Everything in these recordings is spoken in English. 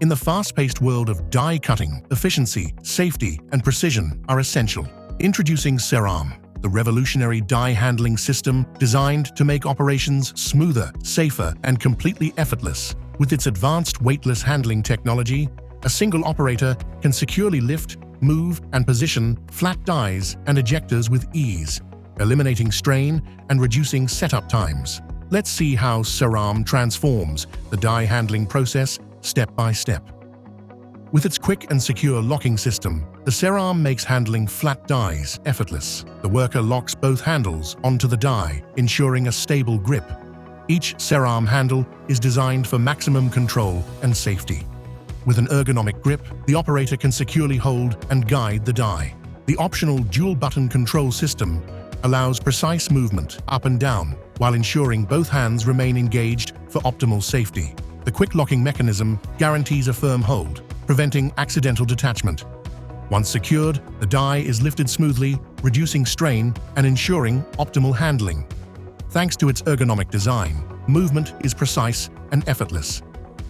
In the fast-paced world of die cutting, efficiency, safety, and precision are essential. Introducing SERRARM, the revolutionary die handling system designed to make operations smoother, safer, and completely effortless. With its advanced weightless handling technology, a single operator can securely lift, move, and position flat dies and ejectors with ease, eliminating strain and reducing setup times. Let's see how SERRARM transforms the die handling process step by step. With its quick and secure locking system, the SERRARM makes handling flat dies effortless. The worker locks both handles onto the die, ensuring a stable grip. Each SERRARM handle is designed for maximum control and safety. With an ergonomic grip, the operator can securely hold and guide the die. The optional dual-button control system allows precise movement up and down while ensuring both hands remain engaged for optimal safety. The quick locking mechanism guarantees a firm hold, preventing accidental detachment. Once secured, the die is lifted smoothly, reducing strain and ensuring optimal handling. Thanks to its ergonomic design, movement is precise and effortless.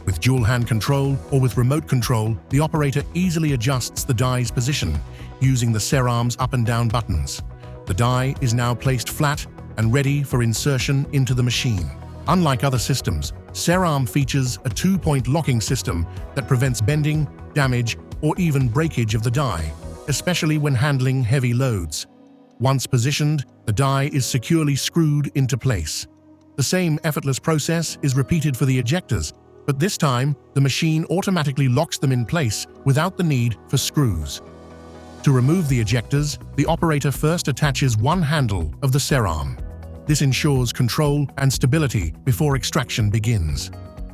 With dual-hand control or with remote control, the operator easily adjusts the die's position using the SERRARM's up and down buttons. The die is now placed flat and ready for insertion into the machine. Unlike other systems, SERRARM features a two-point locking system that prevents bending, damage, or even breakage of the die, especially when handling heavy loads. Once positioned, the die is securely screwed into place. The same effortless process is repeated for the ejectors, but this time, the machine automatically locks them in place without the need for screws. To remove the ejectors, the operator first attaches one handle of the SERRARM. This ensures control and stability before extraction begins.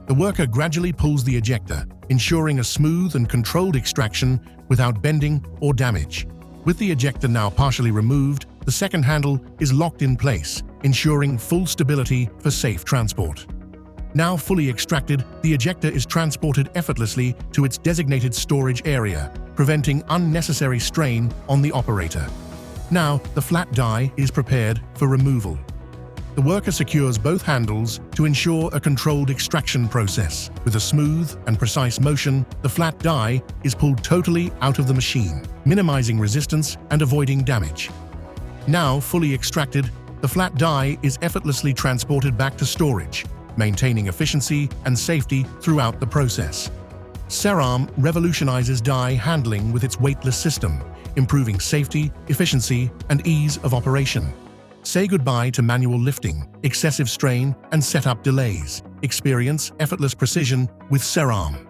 The worker gradually pulls the ejector, ensuring a smooth and controlled extraction without bending or damage. With the ejector now partially removed, the second handle is locked in place, ensuring full stability for safe transport. Now fully extracted, the ejector is transported effortlessly to its designated storage area, preventing unnecessary strain on the operator. Now, the flat die is prepared for removal. The worker secures both handles to ensure a controlled extraction process. With a smooth and precise motion, the flat die is pulled totally out of the machine, minimizing resistance and avoiding damage. Now fully extracted, the flat die is effortlessly transported back to storage, maintaining efficiency and safety throughout the process. SERRARM revolutionizes die handling with its weightless system, improving safety, efficiency, and ease of operation. Say goodbye to manual lifting, excessive strain, and setup delays. Experience effortless precision with SERRARM.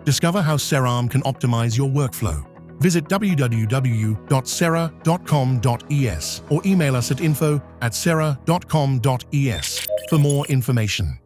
Discover how SERRARM can optimize your workflow. Visit www.serra.com.es or email us at info@serra.com.es for more information.